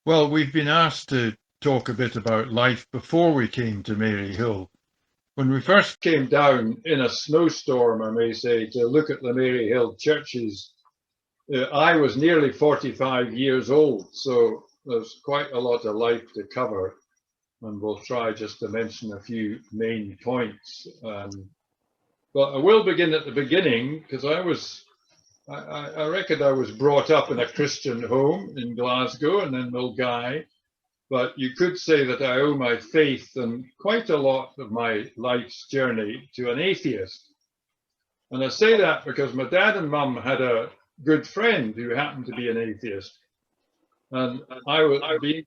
Well, we've been asked to talk a bit about life before we came to Maryhill. When we first came down in a snowstorm, I may say, to look at the Maryhill churches, I was nearly 45 years old, so there's quite a lot of life to cover, and we'll try just to mention a few main points. But I will begin at the beginning, because I reckon I was brought up in a Christian home in Glasgow and in Milngavie, but you could say that I owe my faith and quite a lot of my life's journey to an atheist. And I say that because my dad and mum had a good friend who happened to be an atheist. And I was being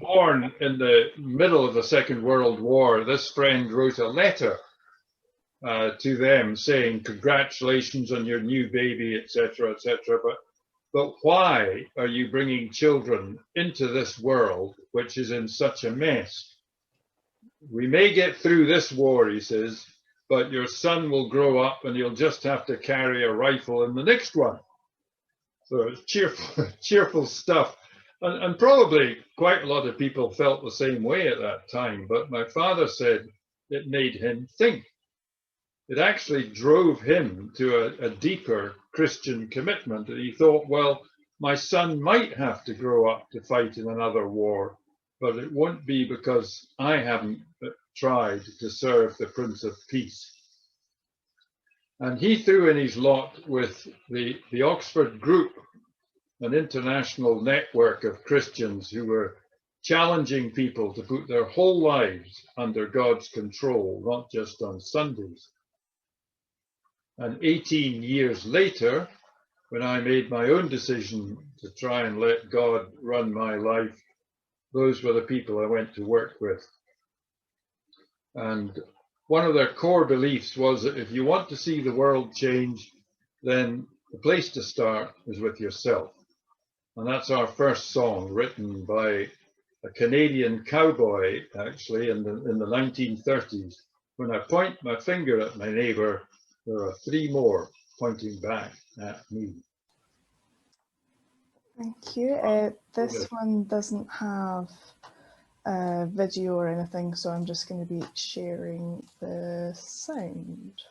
born in the middle of the Second World War. This friend wrote a letter to them saying, congratulations on your new baby, etc., etc. But why are you bringing children into this world, which is in such a mess? We may get through this war, he says, but your son will grow up and you'll just have to carry a rifle in the next one. So it's cheerful stuff. And probably quite a lot of people felt the same way at that time, but my father said it made him think. It actually drove him to a deeper Christian commitment. And he thought, well, my son might have to grow up to fight in another war, but it won't be because I haven't tried to serve the Prince of Peace. And he threw in his lot with the Oxford Group, an international network of Christians who were challenging people to put their whole lives under God's control, not just on Sundays. And 18 years later, when I made my own decision to try and let God run my life, those were the people I went to work with. And one of their core beliefs was that if you want to see the world change, then the place to start is with yourself. And that's our first song, written by a Canadian cowboy, actually, in the 1930s. When I point my finger at my neighbor, there are three more pointing back at me. Thank you. This one doesn't have a video or anything, so I'm just going to be sharing the sound.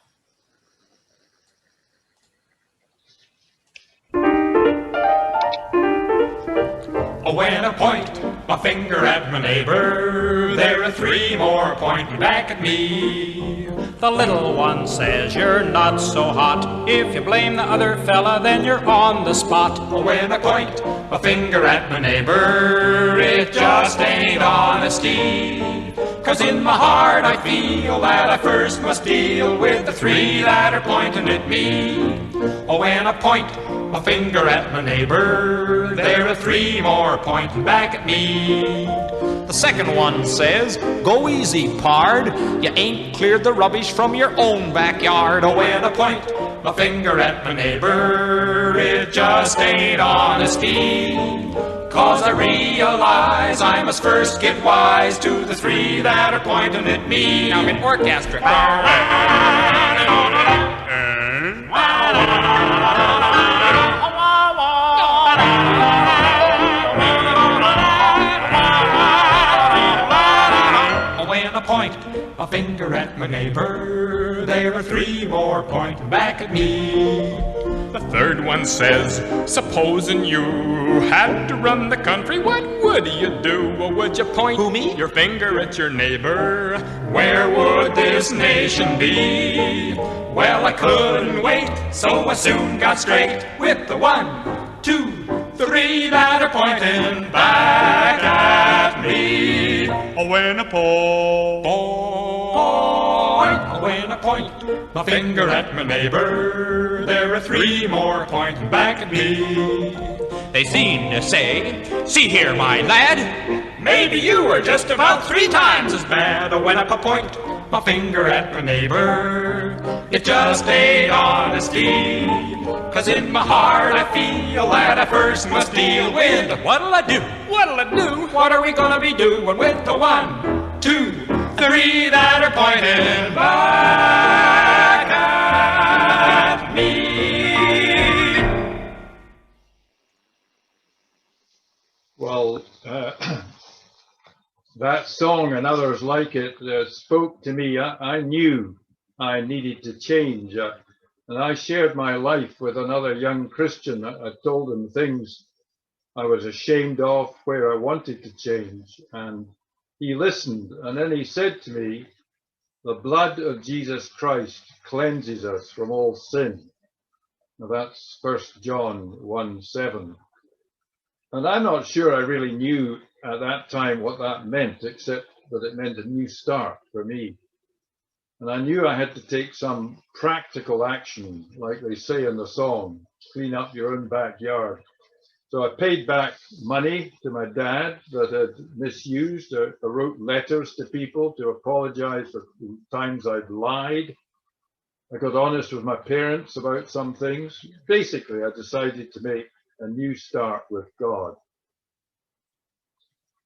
Oh, when I point my finger at my neighbor, there are three more pointing back at me. The little one says you're not so hot. If you blame the other fella, then you're on the spot. Oh, when I point my finger at my neighbor, it just ain't honesty. 'Cause in my heart I feel that I first must deal with the three that are pointing at me. Oh, when I point my finger at my neighbor, there are three more pointing back at me. The second one says, go easy, pard. You ain't cleared the rubbish from your own backyard. Oh, when I point my finger at my neighbor, it just ain't honesty. 'Cause I realize I must first get wise to the three that are pointing at me. Now in orchestra. When I point my finger at my neighbor, there are three more pointing back at me. The third one says, supposing you had to run the country, what would you do? Or would you point Who, me? your finger at your neighbor? Where would this nation be? Well, I couldn't wait, so I soon got straight with the 1, 2, 3 that are pointing back at me. Oh, when I When I point my finger at my neighbor, there are three more pointing back at me. They seem to say, see here, my lad, Maybe you are just about 3 times as bad. When I point my finger at my neighbor, it just ain't honesty. 'Cause in my heart I feel that I first must deal with what'll I do? What'll I do? what are we gonna be doing with the 1, 2, 3 that are pointing back at me. Well, that song and others like it spoke to me. I knew I needed to change. And I shared my life with another young Christian. I told him things I was ashamed of, where I wanted to change. And he listened. And then he said to me, the blood of Jesus Christ cleanses us from all sin. Now that's 1 John 1:7. And I'm not sure I really knew at that time what that meant, except that it meant a new start for me. And I knew I had to take some practical action, like they say in the song, clean up your own backyard. So I paid back money to my dad that had misused. I wrote letters to people to apologize for times I'd lied. I got honest with my parents about some things. Basically, I decided to make a new start with God.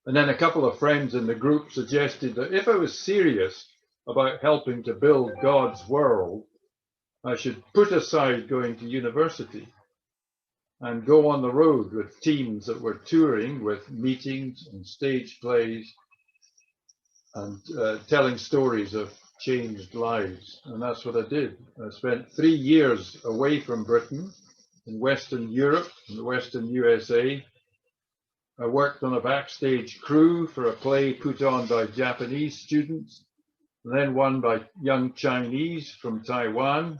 And then a couple of friends in the group suggested that if I was serious about helping to build God's world, I should put aside going to university and go on the road with teams that were touring with meetings and stage plays and telling stories of changed lives. And that's what I did. I spent 3 years away from Britain in Western Europe and the Western USA. I worked on a backstage crew for a play put on by Japanese students, and then one by young Chinese from Taiwan,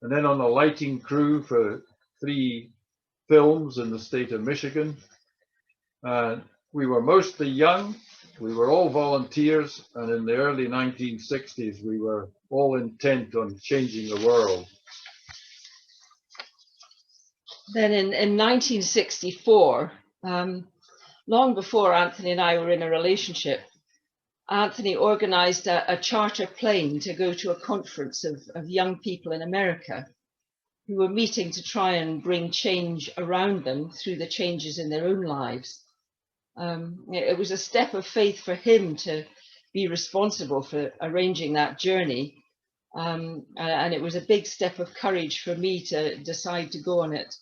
and then on the lighting crew for 3 films in the state of Michigan. We were mostly young, we were all volunteers, and in the early 1960s, we were all intent on changing the world. Then in 1964, long before Anthony and I were in a relationship, Anthony organized a charter plane to go to a conference of young people in America who were meeting to try and bring change around them through the changes in their own lives. It was a step of faith for him to be responsible for arranging that journey. And it was a big step of courage for me to decide to go on it.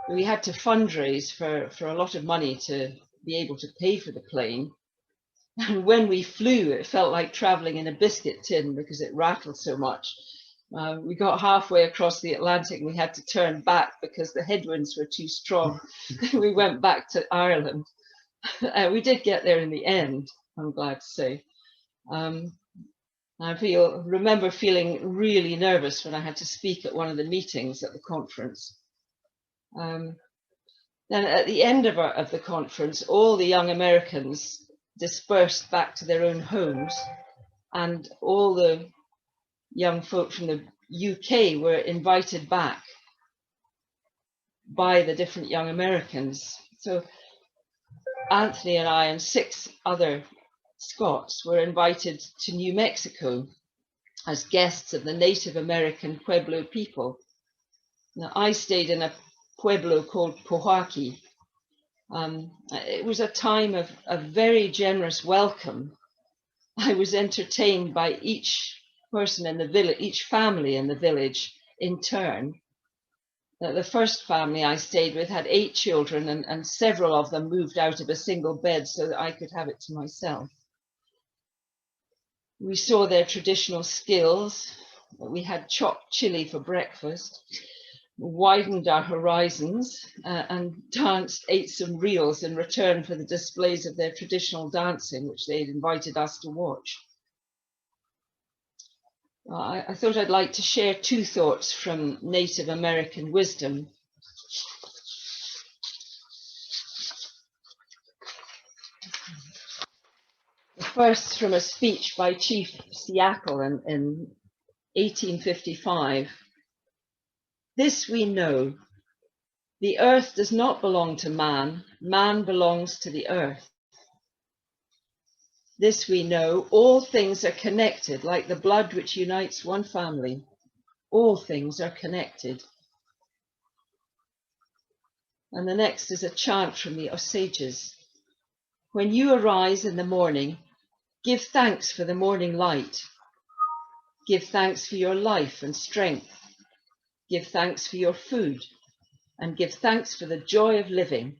We had to fundraise for a lot of money to be able to pay for the plane. And when we flew, it felt like traveling in a biscuit tin because it rattled so much. We got halfway across the Atlantic and we had to turn back because the headwinds were too strong. We went back to Ireland. We did get there in the end, I'm glad to say. I remember feeling really nervous when I had to speak at one of the meetings at the conference. Then at the end of the conference, all the young Americans dispersed back to their own homes, and all the young folk from the UK were invited back by the different young Americans. So Anthony and I and 6 other Scots were invited to New Mexico as guests of the Native American Pueblo people. Now, I stayed in a Pueblo called Pojoaque. It was a time of a very generous welcome. I was entertained by each person in the village, each family in the village in turn. The first family I stayed with had 8 children, and several of them moved out of a single bed so that I could have it to myself. We saw their traditional skills. We had chopped chili for breakfast, widened our horizons, and ate some reels in return for the displays of their traditional dancing, which they had invited us to watch. I thought I'd like to share 2 thoughts from Native American wisdom. The first from a speech by Chief Seattle in 1855. This we know, the earth does not belong to man, man belongs to the earth. This we know, all things are connected, like the blood which unites one family. All things are connected. And the next is a chant from the Osages. When you arise in the morning, give thanks for the morning light. Give thanks for your life and strength. Give thanks for your food, and give thanks for the joy of living.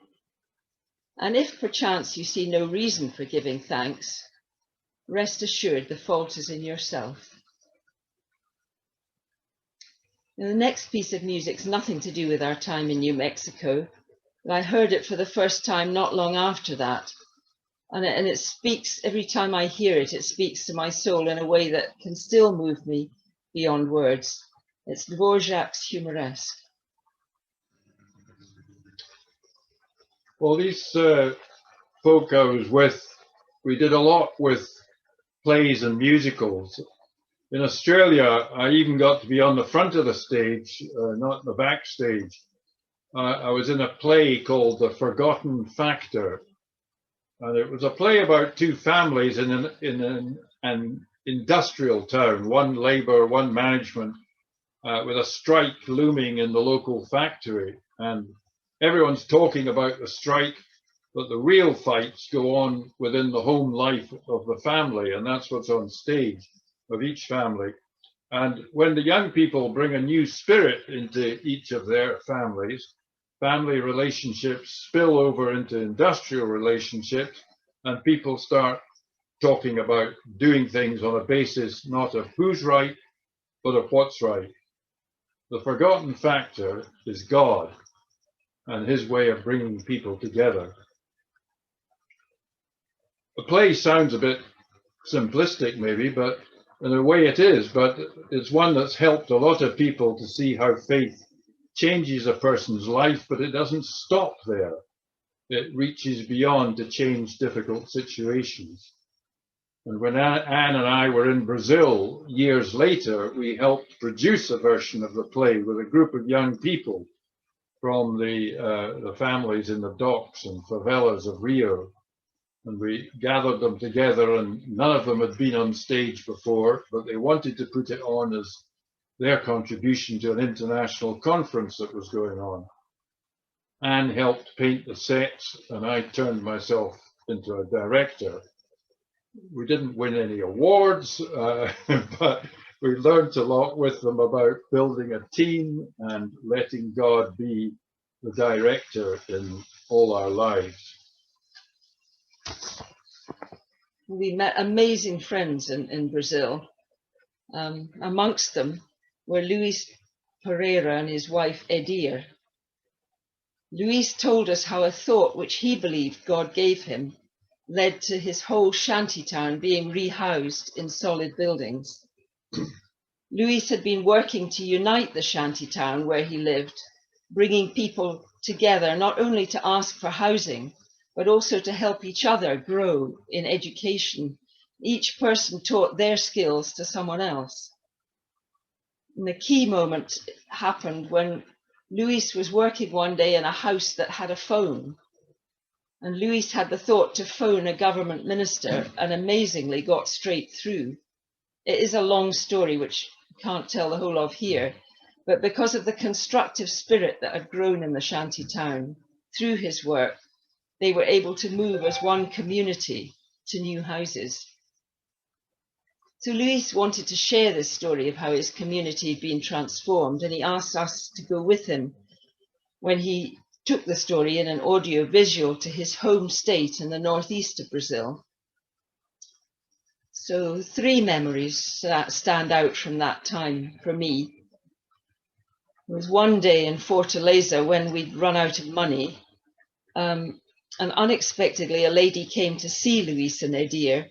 And if perchance you see no reason for giving thanks, rest assured the fault is in yourself. Now, the next piece of music's nothing to do with our time in New Mexico, but I heard it for the first time not long after that. And it speaks, every time I hear it, it speaks to my soul in a way that can still move me beyond words. It's Dvorak's Humoresque. Well, these folk I was with, we did a lot with plays and musicals. In Australia, I even got to be on the front of the stage, not the backstage. I was in a play called The Forgotten Factor. And it was a play about two families in an industrial town, one labor, one management, with a strike looming in the local factory. And everyone's talking about the strike, but the real fights go on within the home life of the family, and that's what's on stage of each family. And when the young people bring a new spirit into each of their families, family relationships spill over into industrial relationships, and people start talking about doing things on a basis not of who's right, but of what's right. The forgotten factor is God and his way of bringing people together. The play sounds a bit simplistic maybe, but in a way it is, but it's one that's helped a lot of people to see how faith changes a person's life, but it doesn't stop there. It reaches beyond to change difficult situations. And when Anne and I were in Brazil years later, we helped produce a version of the play with a group of young people from the families in the docks and favelas of Rio. And we gathered them together, and none of them had been on stage before, but they wanted to put it on as their contribution to an international conference that was going on. Anne helped paint the sets, and I turned myself into a director. We didn't win any awards, but we learned a lot with them about building a team and letting God be the director in all our lives. We met amazing friends in Brazil. Amongst them were Luis Pereira and his wife Edir. Luis told us how a thought which he believed God gave him led to his whole shantytown being rehoused in solid buildings. Luis had been working to unite the shantytown where he lived, bringing people together not only to ask for housing, but also to help each other grow in education. Each person taught their skills to someone else. And the key moment happened when Luis was working one day in a house that had a phone. And Luis had the thought to phone a government minister and amazingly got straight through. It is a long story, which I can't tell the whole of here, but because of the constructive spirit that had grown in the shanty town through his work, they were able to move as one community to new houses. So Luis wanted to share this story of how his community had been transformed, and he asked us to go with him when he took the story in an audio visual to his home state in the northeast of Brazil. So 3 memories that stand out from that time for me. It was one day in Fortaleza when we'd run out of money, and unexpectedly a lady came to see Luis and Edir.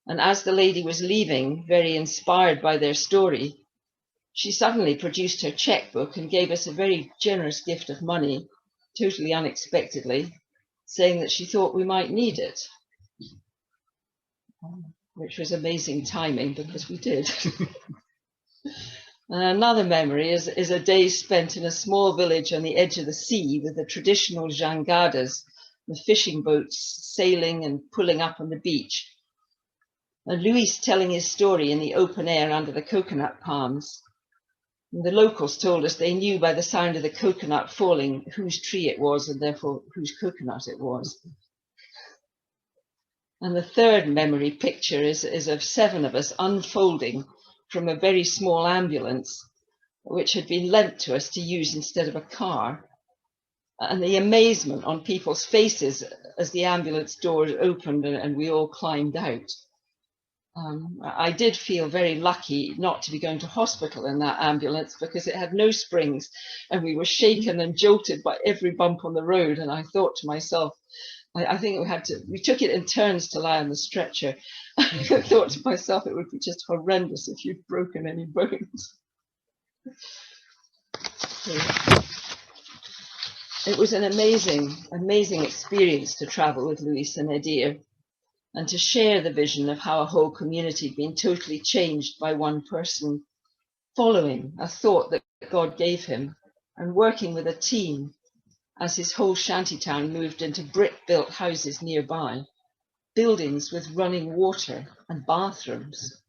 And as the lady was leaving, very inspired by their story, she suddenly produced her checkbook and gave us a very generous gift of money, totally unexpectedly, saying that she thought we might need it, which was amazing timing because we did. Another memory is a day spent in a small village on the edge of the sea with the traditional jangadas, the fishing boats sailing and pulling up on the beach. And Luis telling his story in the open air under the coconut palms. And the locals told us they knew by the sound of the coconut falling whose tree it was and therefore whose coconut it was. And the third memory picture is of 7 of us unfolding from a very small ambulance, which had been lent to us to use instead of a car. and the amazement on people's faces as the ambulance doors opened and we all climbed out. I did feel very lucky not to be going to hospital in that ambulance because it had no springs and we were shaken and jolted by every bump on the road. And I thought to myself, I think we took it in turns to lie on the stretcher. I thought to myself, it would be just horrendous if you'd broken any bones. It was an amazing experience to travel with Luis and Edir, and to share the vision of how a whole community had been totally changed by one person following a thought that God gave him and working with a team as his whole shantytown moved into brick-built houses nearby, buildings with running water and bathrooms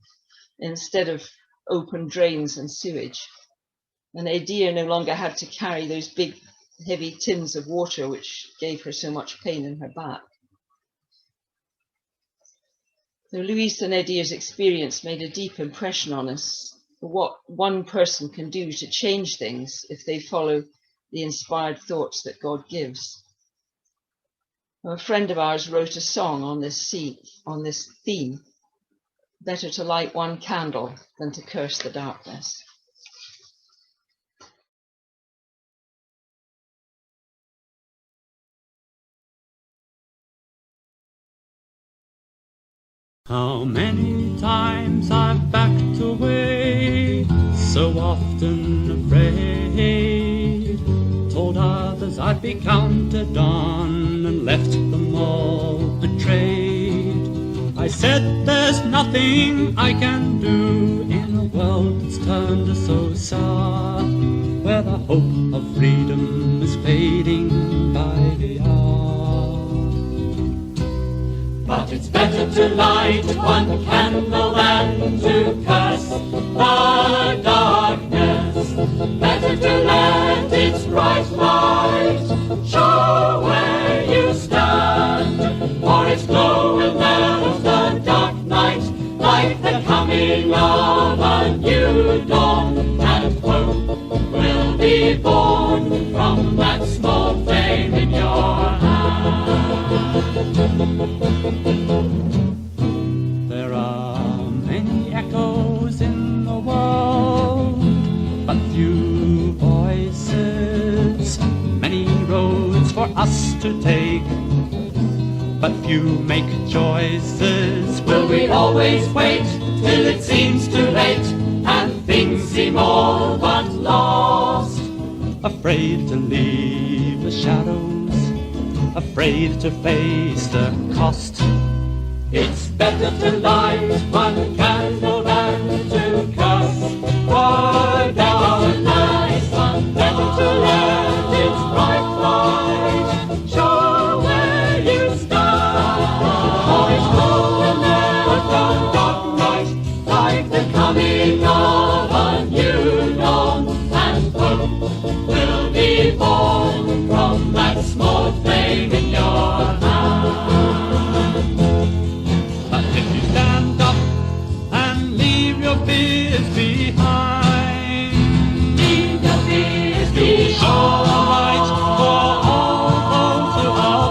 instead of open drains and sewage. And Edir no longer had to carry those big, heavy tins of water which gave her so much pain in her back. So Luis and Edir's experience made a deep impression on us for what one person can do to change things if they follow the inspired thoughts that God gives. A friend of ours wrote a song on this theme, better to light one candle than to curse the darkness. How many times I've backed away, so often afraid, told others I'd be counted on and left them all betrayed. I said there's nothing I can do in a world that's turned so sour, where the hope of freedom is fading by the hour. But it's better to light one candle than to curse the darkness. Better to let its bright light show where you stand, for its glow will melt the dark night like the coming of a new dawn, and hope will be born from that small flame in your hand. There are many echoes in the world, but few voices, many roads for us to take, but few make choices. Will we always wait till it seems too late and things seem all but lost? Afraid to leave the shadows, afraid to face the cost. It's better to light one candle than to curse the darkness. Better to let its bright light show where you stand, for its glow will melt the dark night like the coming of a new dawn, and hope will be born from that small flame in your hand. But if you stand up and leave your fears behind, leave your fears behind, you'll show the light for all those who are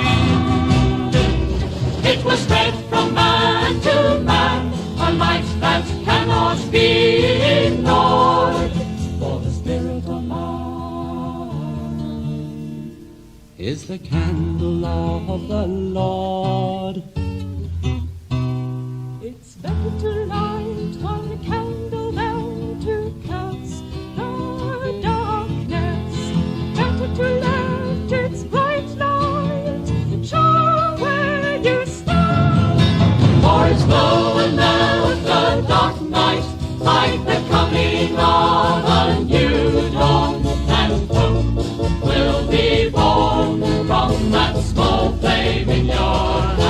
blind. It was spread from man to man, a light that cannot be ignored, for the Spirit of man is the candle of the Lord. It's better to light one candle than to curse the darkness. Better to let its bright light show where you stand, for its glow will melt the dark night like the coming of a new dawn, and hope will be born from that small flame in your hand.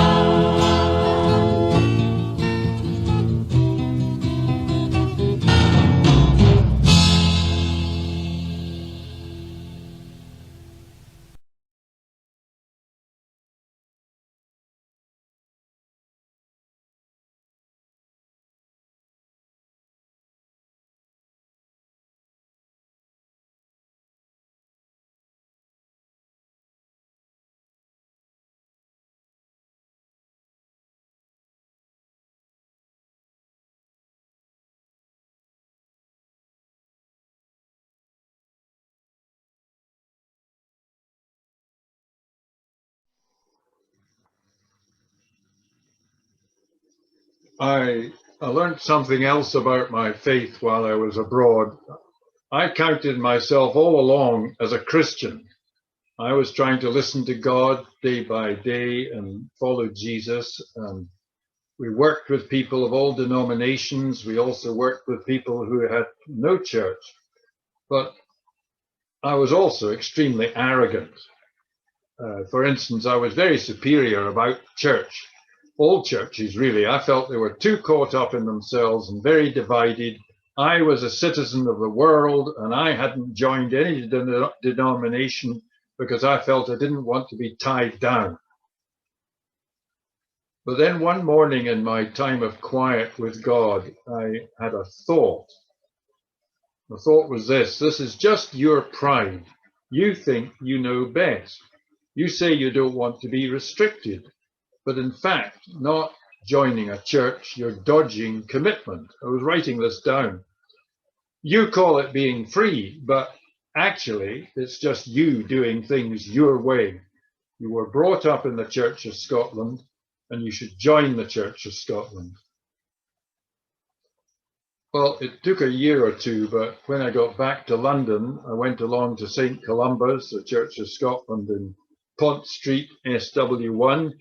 I learned something else about my faith while I was abroad. I counted myself all along as a Christian. I was trying to listen to God day by day and follow Jesus. And we worked with people of all denominations. We also worked with people who had no church. But I was also extremely arrogant. For instance, I was very superior about church. All churches, really. I felt they were too caught up in themselves and very divided. I was a citizen of the world and I hadn't joined any denomination because I felt I didn't want to be tied down. But then one morning in my time of quiet with God, I had a thought. The thought was this is just your pride. You think you know best. You say you don't want to be restricted, but in fact, not joining a church, you're dodging commitment. I was writing this down. You call it being free, but actually, it's just you doing things your way. You were brought up in the Church of Scotland, and you should join the Church of Scotland. Well, it took a year or two, but when I got back to London, I went along to St. Columba's, the Church of Scotland in Pont Street, SW1,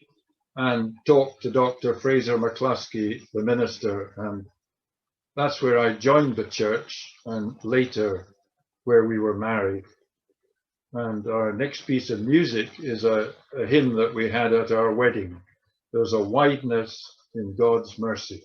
and talked to Dr. Fraser McCluskey, the minister, and that's where I joined the church and later where we were married. And our next piece of music is a hymn that we had at our wedding. There's a wideness in God's mercy.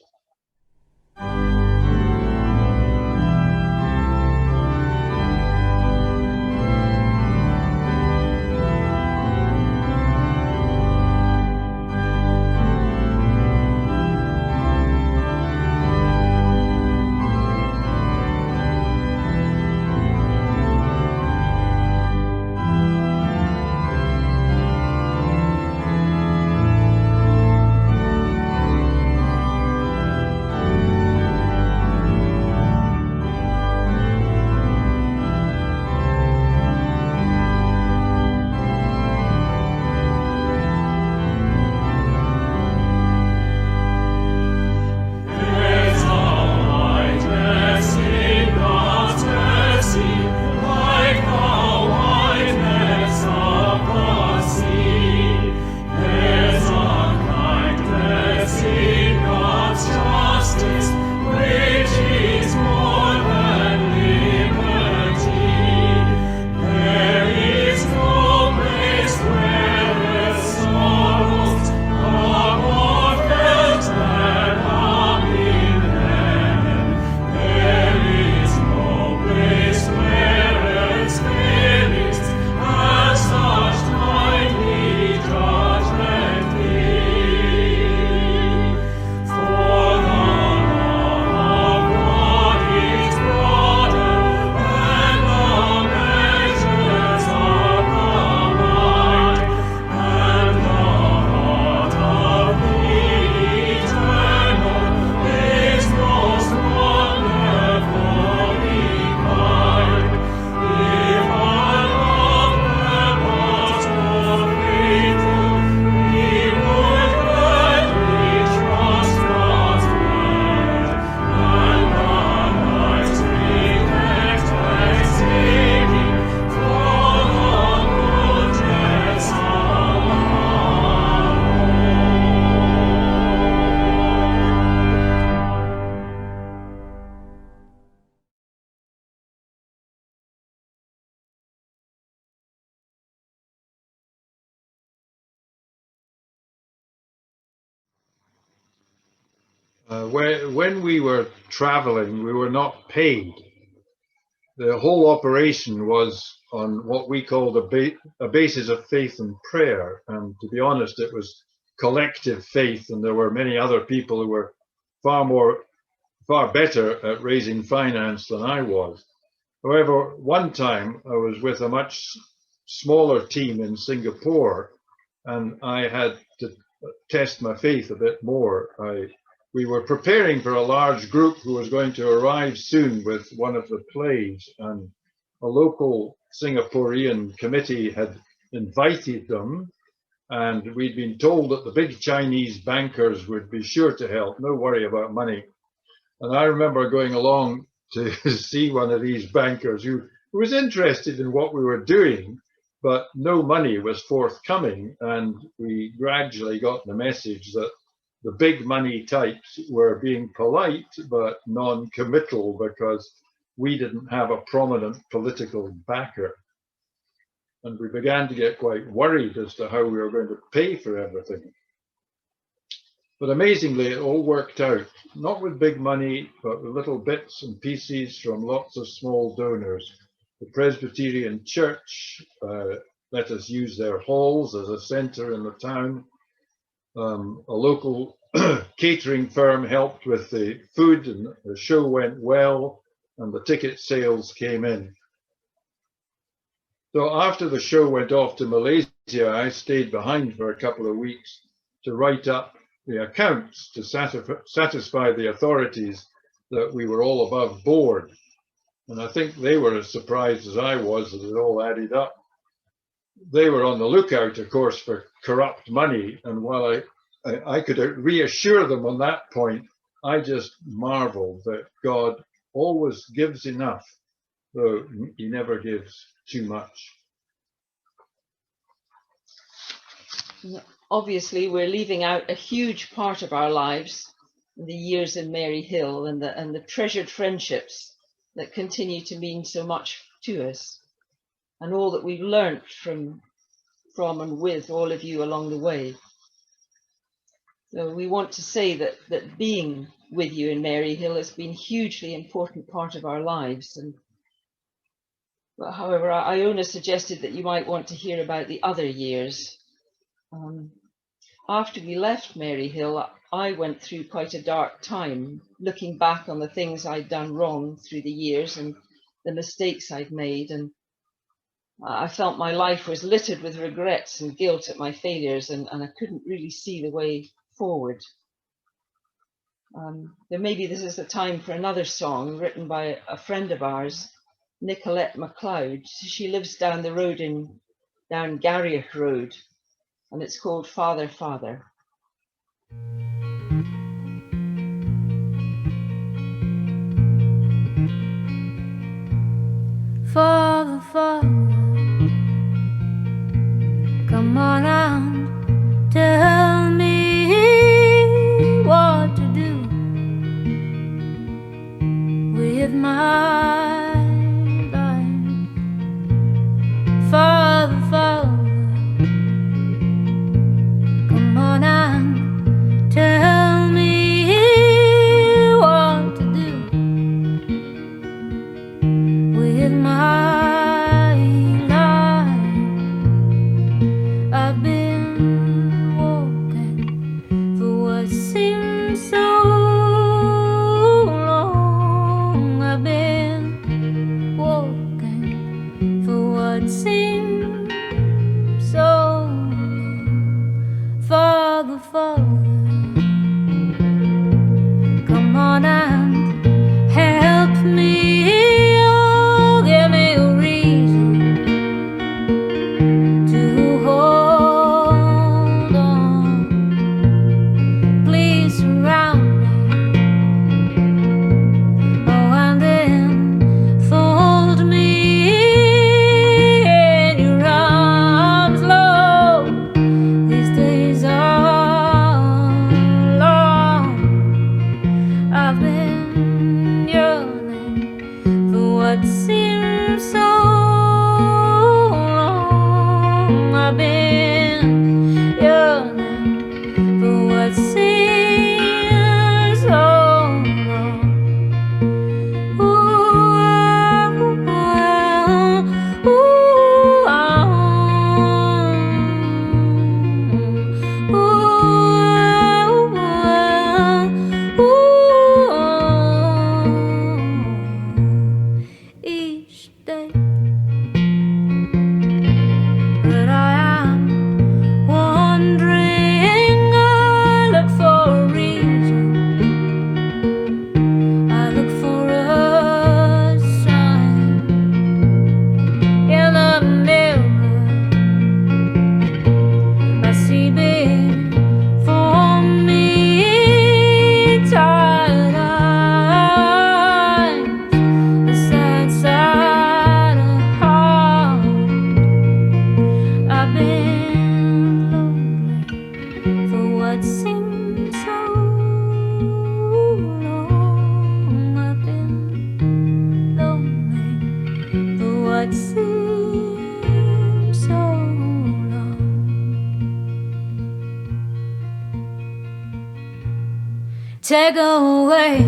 When we were traveling, we were not paid. The whole operation was on what we called a basis of faith and prayer. And to be honest, it was collective faith, and there were many other people who were far better at raising finance than I was. However, one time I was with a much smaller team in Singapore, and I had to test my faith a bit more. We were preparing for a large group who was going to arrive soon with one of the plays, and a local Singaporean committee had invited them, And we'd been told that the big Chinese bankers would be sure to help, no worry about money. And I remember going along to see one of these bankers who was interested in what we were doing, but no money was forthcoming. And we gradually got the message that the big money types were being polite but non-committal because we didn't have a prominent political backer. And we began to get quite worried as to how we were going to pay for everything. But amazingly, it all worked out, not with big money, but with little bits and pieces from lots of small donors. The Presbyterian Church let us use their halls as a centre in the town. A local catering firm helped with the food, and the show went well, and the ticket sales came in. So after the show went off to Malaysia, I stayed behind for a couple of weeks to write up the accounts to satisfy the authorities that we were all above board. And I think they were as surprised as I was that it all added up. They were on the lookout, of course, for corrupt money. And while I could reassure them on that point, I just marveled that God always gives enough, though he never gives too much. Obviously, we're leaving out a huge part of our lives, the years in Maryhill and the treasured friendships that continue to mean so much to us, and all that we've learnt from and with all of you along the way. So we want to say that being with you in Maryhill has been a hugely important part of our lives. But however, Iona suggested that you might want to hear about the other years. After we left Maryhill, I went through quite a dark time, looking back on the things I'd done wrong through the years and the mistakes I'd made. And I felt my life was littered with regrets and guilt at my failures, and I couldn't really see the way forward. Then maybe this is the time for another song written by a friend of ours, Nicolette MacLeod. She lives down the road down Garriach Road, and it's called Father, Father. Father, Father, come on and tell me what to do with my life. Father, Father, come on and tell me what to do with my life. I've been walking for what seems so long. I've been walking for what seems so long. Father, Father, come on and help me. Oh, give me a reason to hold on. Please surround me, oh, and then fold me in your arms, Lord. These days are long. I've been yearning for what seems so long. I've been yearning for what seems so long. Ooh, ooh, each day that I am been lonely for what seemed so long. I've been lonely for what seemed so long. Take away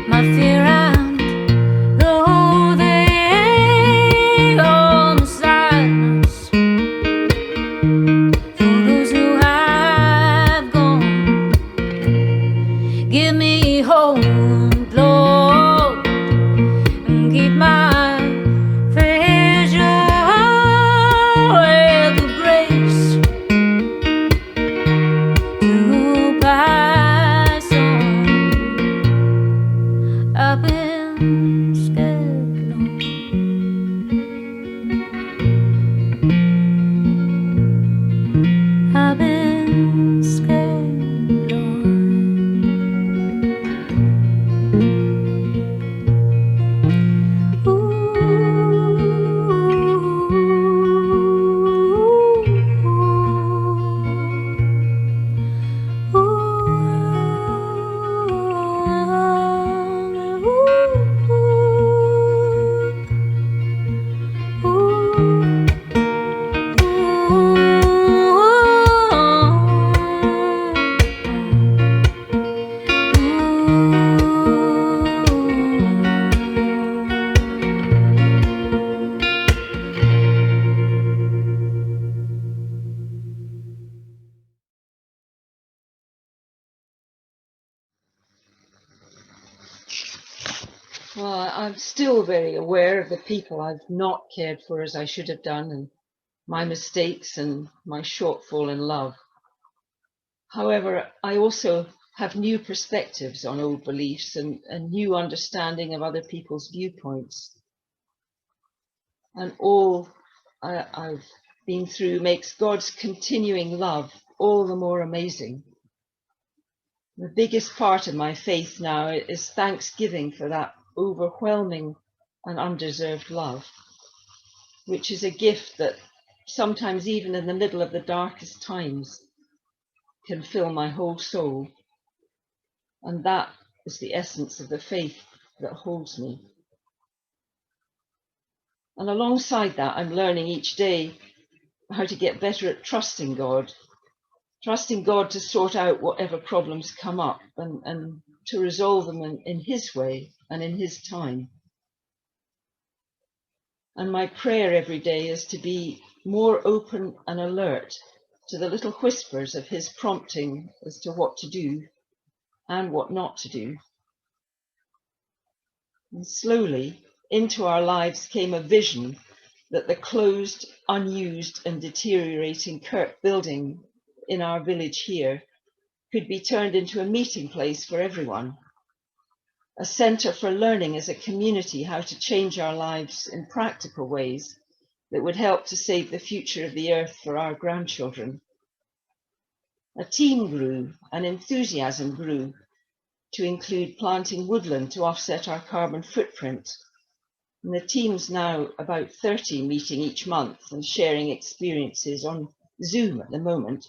my fear and loathing, all the sadness for those who have gone. Give me hope, Lord, and keep my vision with the grace to pass on. I've been scared long. I've been scared long. Well, I'm still very aware of the people I've not cared for as I should have done, and my mistakes and my shortfall in love. However, I also have new perspectives on old beliefs and a new understanding of other people's viewpoints. And all I've been through makes God's continuing love all the more amazing. The biggest part of my faith now is thanksgiving for that overwhelming and undeserved love, which is a gift that sometimes even in the middle of the darkest times can fill my whole soul. And that is the essence of the faith that holds me. And alongside that, I'm learning each day how to get better at trusting God to sort out whatever problems come up and to resolve them in his way and in his time. And my prayer every day is to be more open and alert to the little whispers of his prompting as to what to do and what not to do. And slowly into our lives came a vision that the closed, unused and deteriorating Kirk building in our village here could be turned into a meeting place for everyone, a centre for learning as a community how to change our lives in practical ways that would help to save the future of the earth for our grandchildren. A team grew, an enthusiasm grew to include planting woodland to offset our carbon footprint. And the team's now about 30 meeting each month and sharing experiences on Zoom at the moment,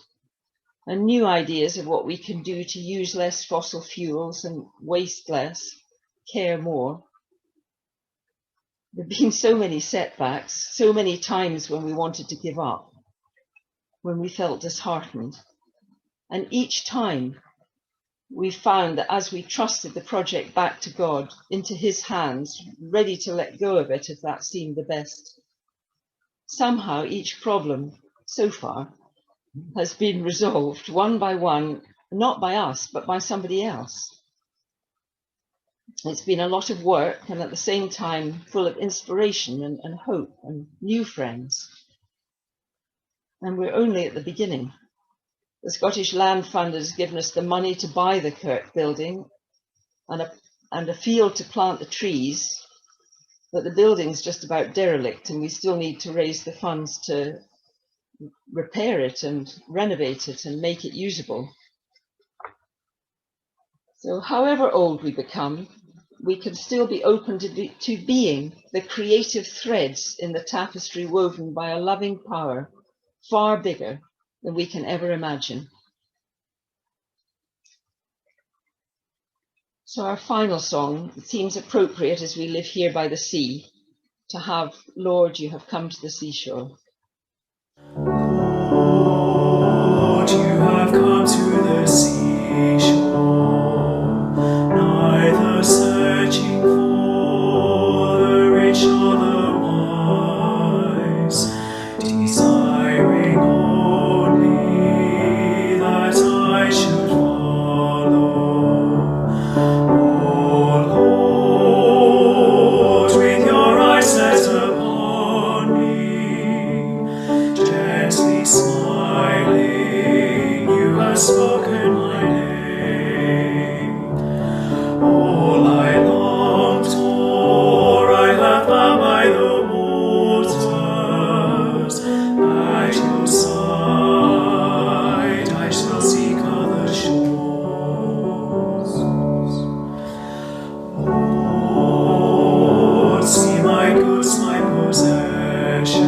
and new ideas of what we can do to use less fossil fuels and waste less, care more. There have been so many setbacks, so many times when we wanted to give up, when we felt disheartened. And each time we found that as we trusted the project back to God, into his hands, ready to let go of it if that seemed the best, somehow each problem so far has been resolved one by one, not by us, but by somebody else. It's been a lot of work and at the same time full of inspiration and hope and new friends. And we're only at the beginning. The Scottish Land Fund has given us the money to buy the Kirk building and a field to plant the trees, but the building's just about derelict and we still need to raise the funds to repair it and renovate it and make it usable. So however old we become, we can still be open to being the creative threads in the tapestry woven by a loving power far bigger than we can ever imagine. So our final song seems appropriate as we live here by the sea, to have Lord, you have come to the seashore. Lord, you have come to the seashore, neither searching for the rich nor the wise, desiring only that I should follow. Oh Lord, with your eyes set upon me, gently smiling, you have spoken my name. All I longed for, I have found by the waters. At your side, I shall seek other shores. Lord, see my goods, my possessions.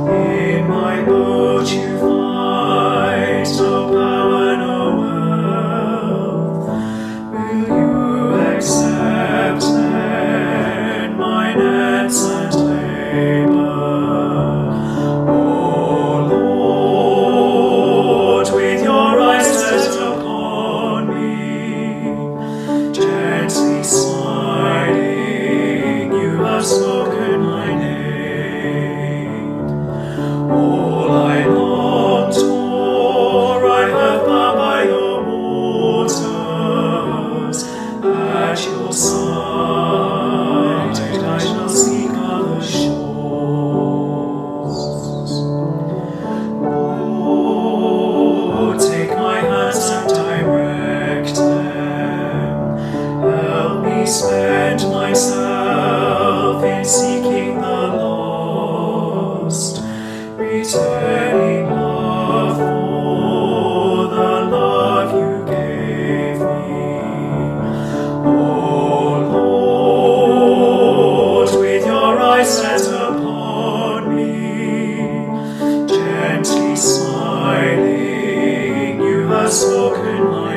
In my boat you find no power, no wealth. Will you accept then my nets and labor? Oh Lord, with your eyes set upon me, gently smiling, you have spoken my name. All I longed for, I have found by the waters. At your side, I shall seek other shores. Lord, take my hands and direct them. Help me spend myself in seeking the lost, returning love for the love you gave me. Oh Lord, with your eyes set upon me, gently smiling, you have spoken my